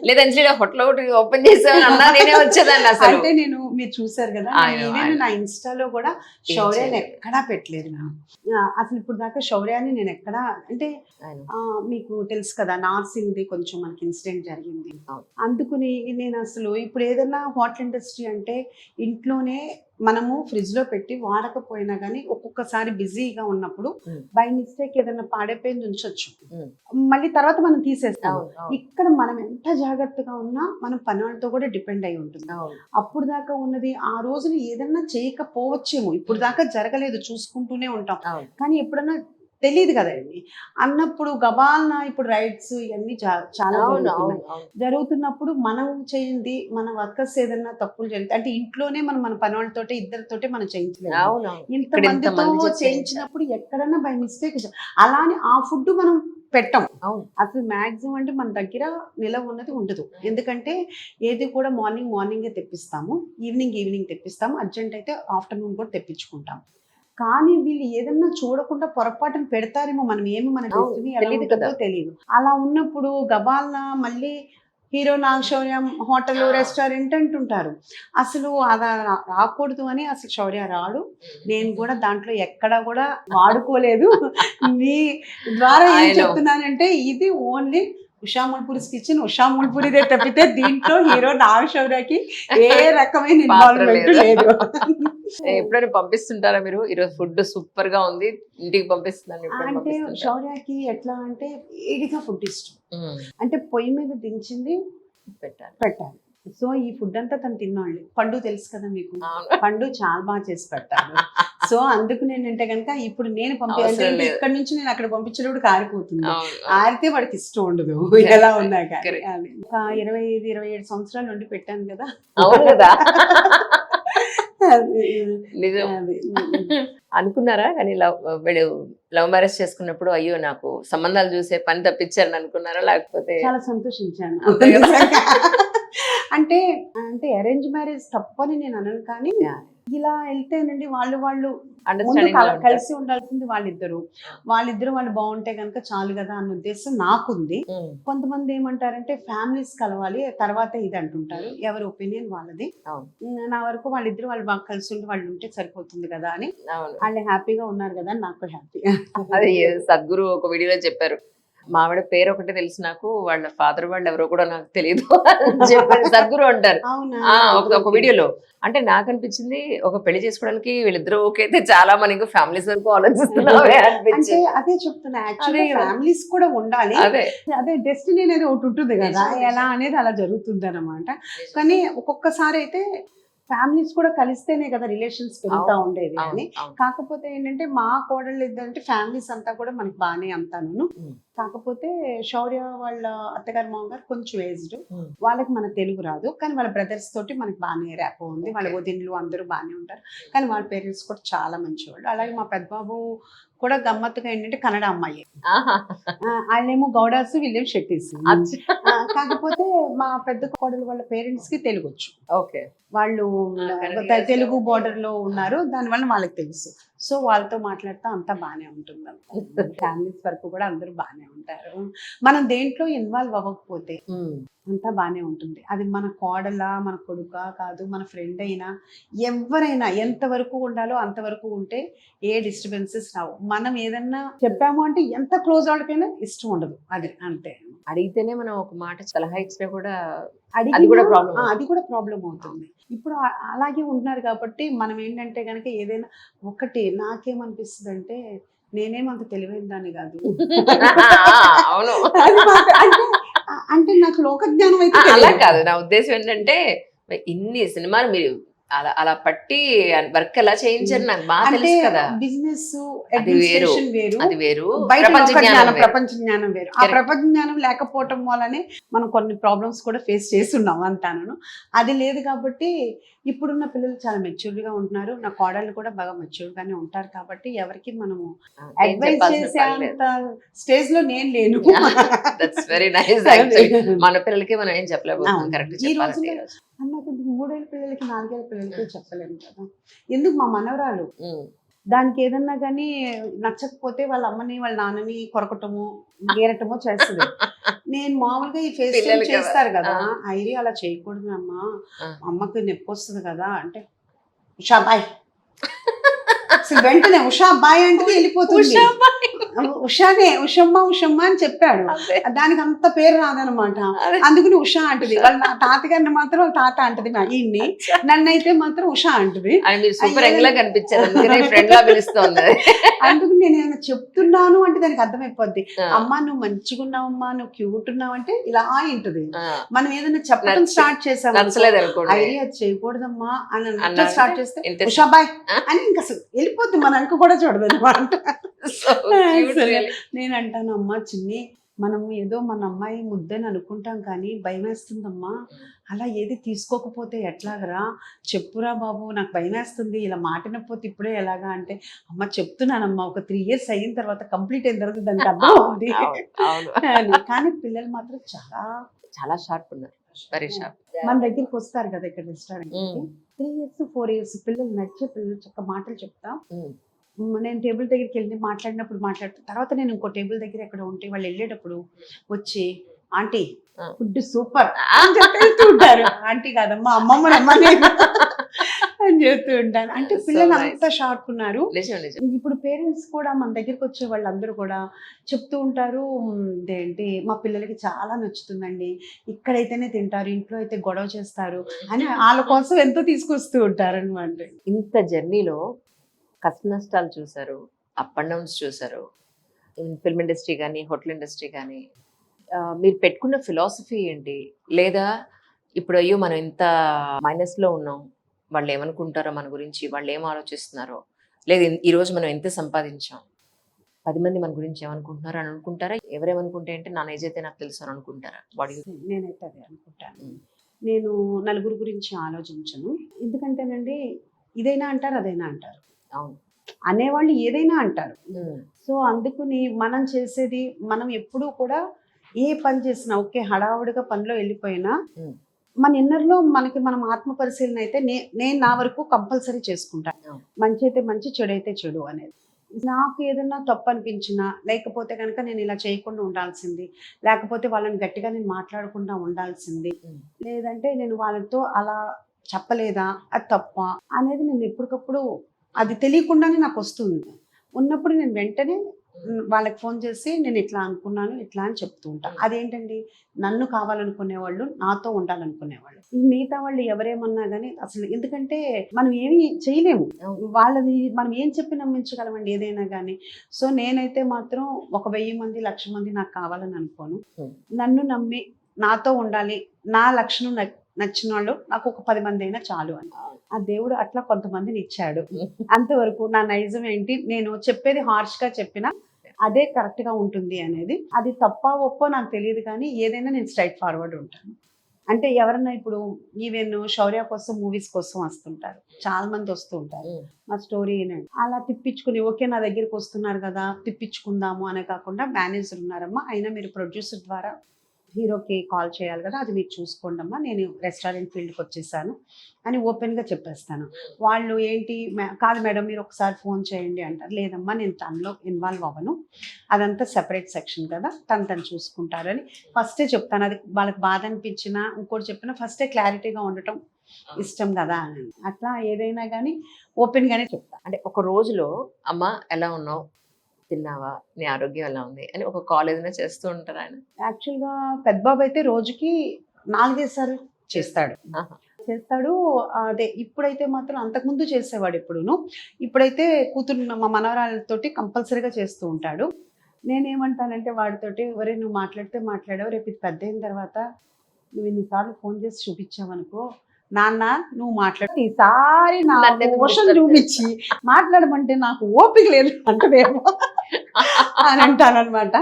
లేదంటే హోటల్ ఒకటి ఓపెన్ చేసామని అన్నా నేనే వచ్చేదాన్ని అసలు. అంటే నేను మీరు చూసారు కదా, ఈవెన్ నా ఇన్స్టాలో కూడా శౌర్యాన్ని ఎక్కడా పెట్టలేదు నేను. అసలు ఇప్పుడు దాకా శౌర్యాన్ని నేను ఎక్కడా అంటే మీకు తెలుసు కదా, నార్సింగ్ది కొంచెం మనకి ఇన్సిడెంట్ జరిగింది. అందుకుని నేను అసలు ఇప్పుడు ఏదైనా హోటల్ ఇండస్ట్రీ అంటే ఇంట్లోనే మనము ఫ్రిడ్జ్ లో పెట్టి వాడకపోయినా కానీ ఒక్కొక్కసారి బిజీగా ఉన్నప్పుడు బై మిస్టేక్ ఏదైనా పాడైపోయింది ఉంచొచ్చు, మళ్ళీ తర్వాత మనం తీసేస్తాం. ఇక్కడ మనం ఎంత జాగ్రత్తగా ఉన్నా మనం పని వాళ్ళతో కూడా డిపెండ్ అయి ఉంటుంది. అప్పుడు దాకా ఉన్నది ఆ రోజున ఏదన్నా చేయకపోవచ్చేమో, ఇప్పుడు దాకా జరగలేదు చూసుకుంటూనే ఉంటాం, కానీ ఎప్పుడన్నా తెలియదు కదండి అన్నప్పుడు గబాల్న ఇప్పుడు రైడ్స్ ఇవన్నీ చాలా జరుగుతున్నప్పుడు మనం చేయింది మన వర్కర్స్ ఏదన్నా తప్పులు జరిగితే అంటే ఇంట్లోనే మనం మన పని వాళ్ళతోటే ఇద్దరితోటే మనం చేయించలేము, ఇంతమందితో చేయించినప్పుడు ఎక్కడన్నా బై మిస్టేక్ అలానే ఆ ఫుడ్ మనం పెట్టం. అసలు మాక్సిమం అంటే మన దగ్గర నిలవ ఉన్నది ఉండదు, ఎందుకంటే ఏది కూడా మార్నింగే తెప్పిస్తాము, ఈవినింగ్ తెప్పిస్తాము, అర్జెంట్ అయితే ఆఫ్టర్నూన్ కూడా తెప్పించుకుంటాం. కానీ వీళ్ళు ఏదన్నా చూడకుండా పొరపాటును పెడతారేమో, మనం ఏమి మన డెస్టినీ ఎలా ఉంటుందో తెలియదు. అలా ఉన్నప్పుడు గబాల్న మళ్ళీ హీరో నాగశౌర్యం హోటల్ రెస్టారెంట్ అంటుంటారు, అసలు అలా రాకూడదు అని అసలు శౌర్య రాడు, నేను కూడా దాంట్లో ఎక్కడ కూడా వాడుకోలేదు. మీ ద్వారా ఏం చెప్తున్నానంటే ఇది ఓన్లీ ఉషా ముల్పూరి కిచెన్, ఉషా ముల్పూరిదే తప్పితే దీంట్లో హీరో నాగశౌర్యకి ఏ రకమైన ఇన్వాల్వ్మెంట్ లేదు. ఎప్పుడైనా పంపిస్తుంటారా మీరు, ఈరోజు ఫుడ్ సూపర్ గా ఉంది ఇంటికి పంపిస్తున్నాను అంటే శౌర్యకి ఎట్లా అంటే వేడిగా ఫుడ్ ఇష్టం, అంటే పొయ్యి మీద దించింది పెట్టాలి. సో ఈ ఫుడ్ అంతా తను తిన్నాళ్ళు. పండు తెలుసు కదా మీకు, పండు చాలా బాగా చేసి పెడతాను. సో అందుకు నేనంటే కనుక ఇప్పుడు నేను పంపించాలి, ఇక్కడ నుంచి నేను అక్కడ పంపించినప్పుడు కారిపోతుంది, ఆరితే వాడికి ఇష్టం ఉండదు ఎలా ఉన్నా కానీ. ఒక 25-27 సంవత్సరాల నుండి పెట్టాను కదా. అనుకున్నారా కానీ లవ్ మ్యారేజ్ చేసుకున్నప్పుడు అయ్యో నాకు సంబంధాలు చూసే పని తప్పించారని అనుకున్నారా, లేకపోతే? చాలా సంతోషించాను. అంటే అరేంజ్ మ్యారేజ్ తప్పని నేను అనను, కానీ ఇలా వెళ్తేనండి వాళ్ళు కలిసి ఉండాల్సింది వాళ్ళిద్దరు వాళ్ళు బాగుంటే కనుక చాలు కదా అన్న ఉద్దేశం నాకుంది. కొంతమంది ఏమంటారంటే ఫ్యామిలీస్ కలవాలి తర్వాత ఇది అంటుంటారు, ఎవరి ఒపీనియన్ వాళ్ళది. నా వరకు వాళ్ళు బాగా కలిసి ఉండి వాళ్ళు ఉంటే సరిపోతుంది కదా అని, వాళ్ళు హ్యాపీగా ఉన్నారు కదా అని నాకు హ్యాపీ. అది సద్గురు ఒక వీడియోలో చెప్పారు, మావిడ పేరు ఒకటే తెలుసు నాకు, వాళ్ళ ఫాదర్ వాళ్ళు ఎవరో కూడా నాకు తెలియదు సద్గురు అంటారు ఒక వీడియోలో. అంటే నాకు అనిపించింది ఒక పెళ్లి చేసుకోవడానికి వీళ్ళిద్దరు ఓకే అయితే చాలా మనకి ఫ్యామిలీస్ వరకు ఆలోచిస్తున్నాం. అదే చెప్తున్నా, యాక్చువల్లీ ఫ్యామిలీస్ కూడా ఉండాలి, అదే డెస్టినీ అనేది ఒకటి ఉంటుంది కదా, ఎలా అనేది అలా జరుగుతుంది అన్నమాట. కానీ ఒక్కొక్కసారి అయితే ఫ్యామిలీస్ కూడా కలిస్తేనే కదా రిలేషన్స్ పెరుగుతూ ఉండేది అని. కాకపోతే ఏంటంటే మా కోడళ్ళు ఇద్దరంటే ఫ్యామిలీస్ అంతా కూడా మనకి బాగానే అంతాను. కాకపోతే శౌర్య వాళ్ళ అత్తగారు మామగారు కొంచెం ఏజ్డ్, వాళ్ళకి మన తెలుగు రాదు, కానీ వాళ్ళ బ్రదర్స్ తోటి మనకి బాగానే ర్యాపో ఉంది, వాళ్ళ వదినలు అందరూ బాగానే ఉంటారు, కానీ వాళ్ళ పేరెంట్స్ కూడా చాలా మంచివాళ్ళు. అలాగే మా పెద్దబాబు కూడా గమ్మత్తుగా ఏంటంటే కన్నడ అమ్మాయి, వాళ్ళేమో గౌడాస్ వీళ్ళేమో షెట్టీస్. కాకపోతే మా పెద్ద కోడలు వాళ్ళ పేరెంట్స్ కి తెలుగు వచ్చు, వాళ్ళు తెలుగు బోర్డర్ లో ఉన్నారు, దానివల్ల వాళ్ళకి తెలుసు. సో వాళ్ళతో మాట్లాడుతూ అంతా బాగానే ఉంటుంది, ఫ్యామిలీస్ వరకు కూడా అందరూ బాగానే ఉంటారు. మనం దేంట్లో ఇన్వాల్వ్ అవ్వకపోతే అంతా బాగానే ఉంటుంది. అది మన కోడలా మన కొడుకా కాదు, మన ఫ్రెండ్ అయినా ఎవరైనా ఎంతవరకు ఉండాలో అంతవరకు ఉంటే ఏ డిస్టర్బెన్సెస్ రావు. మనం ఏదన్నా చెప్పాము అంటే ఎంత క్లోజ్ వాళ్ళకైనా ఇష్టం ఉండదు, అది అంతే. అడిగితేనే మనం ఒక మాట సలహా ఇచ్చినా కూడా అది కూడా ప్రాబ్లం అవుతుంది. ఇప్పుడు అలాగే ఉంటున్నారు కాబట్టి మనం ఏంటంటే కనుక ఏదైనా ఒకటి నాకేమనిపిస్తుంది అంటే నేనేమంత తెలివైన దాన్ని కాదు, అంటే నాకు లోక జ్ఞానం అయితే అలా కాదు. నా ఉద్దేశం ఏంటంటే ఇన్ని సినిమాలు మీరు అలా పట్టి వర్క్ ఎలా చేయించారు నాకు బాగా తెలుసు కదా. బిజినెస్ అడ్మినిస్ట్రేషన్ వేరు, అది వేరు, ప్రపంచ జ్ఞానం వేరు. ఆ ప్రపంచ జ్ఞానం లేకపోవటం వల్లనే మనం కొన్ని ప్రాబ్లమ్స్ కూడా ఫేస్ చేస్తున్నాం అంతాను. అది లేదు కాబట్టి ఇప్పుడున్న పిల్లలు చాలా మెచ్యూర్ గా ఉంటున్నారు, నా కోడళ్ళు కూడా బాగా మెచ్యూర్ గానే ఉంటారు, కాబట్టి ఎవరికి మనము అడ్వైస్ చేసే అంత స్టేజ్ లో నేను లేను. Very nice. మన పిల్లలకి మనం ఏం చెప్పలేకపోతున్నాం కరెక్ట్. ఈ రోజుల్లో నాకు 3 ఏళ్ళ పిల్లలకి 4 ఏళ్ళ పిల్లలకి చెప్పలేము కదా. ఎందుకు మా మనవరాలు దానికి ఏదన్నా కానీ నచ్చకపోతే వాళ్ళ అమ్మని వాళ్ళ నాన్నని కొరకటము గేరటమో చేస్తుంది. నేను మామూలుగా ఈ ఫేస్ పిల్లలకి చేస్తారు కదా, ఆ. ఐరి అలా చేయకూడదు అమ్మా, ఆ. అమ్మకి నొప్పి వస్తుంది కదా అంటే, ఉషా బాయ్, అసలు వెంటనే ఉషా బాయ్ అంటే వెళ్ళిపోతుంది. ఉషానే, ఉషమ్మ అని చెప్పాడు. దానికి అంత పేరు రాదనమాట, అందుకని ఉషా అంటది. వాళ్ళ తాతగారిని మాత్రం వాళ్ళ తాత అంటది ఈయన్ని, నన్నైతే మాత్రం ఉషా అంటది. అందుకు నేను ఏమైనా చెప్తున్నాను అంటే దానికి అర్థమైపోద్ది. అమ్మా నువ్వు మంచిగా ఉన్నావమ్మా, నువ్వు క్యూట్ ఉన్నావు అంటే ఇలా ఇంటది. మనం ఏదైనా చెప్పడం స్టార్ట్ చేసాం, ఐడియా చేయకూడదమ్మా అని స్టార్ట్ చేస్తే ఉషా బాయ్ అని ఇంకా వెళ్ళిపోద్ది, మన అంక కూడా చూడదు అనమాట. నేను అంటాను, అమ్మా చిన్ని, మనం ఏదో మన అమ్మాయి ముద్దని అనుకుంటాం కానీ భయం వేస్తుందమ్మా, అలా ఏది తీసుకోకపోతే ఎట్లాగరా, చెప్పురా బాబు, నాకు భయం వేస్తుంది, ఇలా మాటినపోతే ఇప్పుడే ఎలాగా అంటే, అమ్మ చెప్తున్నానమ్మా, ఒక 3 years అయిన తర్వాత కంప్లీట్ అయిన తర్వాత దానికి అర్థం అవుతుంది. కానీ పిల్లలు మాత్రం చాలా చాలా షార్ప్ ఉన్నారు, వెరీ షార్ప్. మన దగ్గరికి వస్తారు కదా ఇక్కడ రెస్టారెంట్, 3 years 4 years పిల్లలు, నచ్చే పిల్లలు చక్క మాటలు చెప్తా. నేను టేబుల్ దగ్గరికి వెళ్ళి మాట్లాడుతా, తర్వాత నేను ఇంకో టేబుల్ దగ్గర ఎక్కడ ఉంటే వాళ్ళు వెళ్ళేటప్పుడు వచ్చి, ఆంటీ ఫుడ్ సూపర్ అని చెప్తూ ఉంటారు. ఆంటీ కాదమ్మా, అమ్మమ్మ అని చెప్తూ ఉంటాను. అంటే పిల్లలు అంత షార్ప్ ఉన్నారు. ఇప్పుడు పేరెంట్స్ కూడా మన దగ్గరికి వచ్చే వాళ్ళందరూ కూడా చెప్తూ ఉంటారు, ఏంటి మా పిల్లలకి చాలా నచ్చుతుందండి, ఇక్కడైతేనే తింటారు, ఇంట్లో అయితే గొడవ చేస్తారు అని వాళ్ళ కోసం ఎంతో తీసుకొస్తూ ఉంటారు అనమాట. ఇంత జర్నీలో కష్ట నష్టాలు చూసారు, అప్ అండ్ డౌన్స్ చూసారు, ఫిల్మ్ ఇండస్ట్రీ కానీ హోటల్ ఇండస్ట్రీ కానీ, మీరు పెట్టుకున్న ఫిలాసఫీ ఏంటి? లేదా ఇప్పుడు అయ్యో మనం ఇంత మైనస్లో ఉన్నాం, వాళ్ళు ఏమనుకుంటారో మన గురించి, వాళ్ళు ఏం ఆలోచిస్తున్నారో, లేదు ఈరోజు మనం ఎంత సంపాదించాం, 10 మంది మన గురించి ఏమనుకుంటున్నారో అని అనుకుంటారా? ఎవరేమనుకుంటే అంటే నా ఏజ్ అయితే నాకు తెలుసు అని అనుకుంటారా? నేనైతే అదే అనుకుంటాను. నేను నలుగురు గురించి ఆలోచించను. ఎందుకంటేనండి, ఇదైనా అంటారు అదైనా అంటారు, అవును అనేవాళ్ళు ఏదైనా అంటారు. సో అందుకని మనం చేసేది, మనం ఎప్పుడూ కూడా ఏ పని చేసినా ఓకే, హడావుడిగా పనిలో వెళ్ళిపోయినా మన ఇన్నర్లో మనకి మనం ఆత్మ పరిశీలన అయితే నేను నా వరకు కంపల్సరీ చేసుకుంటాను. మంచి అయితే మంచి, చెడు అయితే చెడు అనేది. నాకు ఏదన్నా తప్పు అనిపించినా, లేకపోతే కనుక నేను ఇలా చేయకుండా ఉండాల్సింది, లేకపోతే వాళ్ళని గట్టిగా నేను మాట్లాడకుండా ఉండాల్సింది, లేదంటే నేను వాళ్ళతో అలా చెప్పలేదా, అది తప్ప అనేది నేను ఎప్పటికప్పుడు అది తెలియకుండానే నాకు వస్తుంది. ఉన్నప్పుడు నేను వెంటనే వాళ్ళకి ఫోన్ చేసి నేను ఇట్లా అనుకున్నాను, ఇట్లా అని చెప్తూ ఉంటాను. అదేంటండి, నన్ను కావాలనుకునే వాళ్ళు, నాతో ఉండాలనుకునేవాళ్ళు, మిగతా వాళ్ళు ఎవరేమన్నా కానీ అసలు, ఎందుకంటే మనం ఏమీ చేయలేము, వాళ్ళది మనం ఏం చెప్పి నమ్మించగలమండి ఏదైనా కానీ. సో నేనైతే మాత్రం 1000 మంది 1,00,000 మంది నాకు కావాలని అనుకోను. నన్ను నమ్మి నాతో ఉండాలి, నా లక్షణం నచ్చిన వాళ్ళు నాకు ఒక 10 మంది అయినా చాలు అని. ఆ దేవుడు అట్లా కొంతమందిని ఇచ్చాడు. అంతవరకు నా నైజం ఏంటి, నేను చెప్పేది హార్ష్గా చెప్పినా అదే కరెక్ట్గా ఉంటుంది అనేది. అది తప్ప ఒప్పో నాకు తెలియదు, కానీ ఏదైనా నేను స్ట్రైట్ ఫార్వర్డ్ ఉంటాను. అంటే ఎవరన్నా ఇప్పుడు ఈవెన్ శౌర్య కోసం మూవీస్ కోసం వస్తుంటారు, చాలా మంది వస్తూ ఉంటారు, మా స్టోరీ ఏనండి అలా తిప్పించుకుని, ఓకే నా దగ్గరికి వస్తున్నారు కదా తిప్పించుకుందాము అనే కాకుండా, మేనేజర్ ఉన్నారమ్మా, అయినా మీరు ప్రొడ్యూసర్ ద్వారా హీరోకి కాల్ చేయాలి కదా, అది మీరు చూసుకోండి అమ్మా, నేను రెస్టారెంట్ ఫీల్డ్కి వచ్చేసాను అని ఓపెన్గా చెప్పేస్తాను. వాళ్ళు ఏంటి, కాదు మేడం మీరు ఒకసారి ఫోన్ చేయండి అంటారు. లేదమ్మా నేను తనలో ఇన్వాల్వ్ అవ్వను, అదంతా సెపరేట్ సెక్షన్ కదా, తను చూసుకుంటారని ఫస్టే చెప్తాను. అది వాళ్ళకి బాధ అనిపించినా ఇంకోటి చెప్పినా ఫస్టే క్లారిటీగా ఉండటం ఇష్టం కదా అని. అట్లా ఏదైనా కానీ ఓపెన్గానే చెప్తాను. అంటే ఒక రోజులో అమ్మ ఎలా ఉన్నావు, తిన్నావా, నీ ఆరోగ్యం ఎలా ఉంది అని ఒక కాల్ ఏదైనా చేస్తూ ఉంటారు ఆయన? యాక్చువల్గా పెద్ద బాబు అయితే రోజుకి 4-5 సార్లు చేస్తాడు. అదే ఇప్పుడైతే మాత్రం, అంతకుముందు చేసేవాడు ఎప్పుడును, ఇప్పుడైతే కూతురు మా మనవరాలతోటి కంపల్సరీగా చేస్తూ ఉంటాడు. నేనేమంటానంటే వాడితోటి, ఒరే నువ్వు మాట్లాడితే మాట్లాడావు, రేపు ఇది పెద్ద అయిన తర్వాత నువ్వు ఇన్నిసార్లు ఫోన్ చేసి చూపించావనుకో, నాన్న నువ్వు మాట్లాడు, ఈసారి నా మోషన్ చూపించి మాట్లాడమంటే నాకు ఓపిక లేదు అంటదేమో అని అంటానమాట.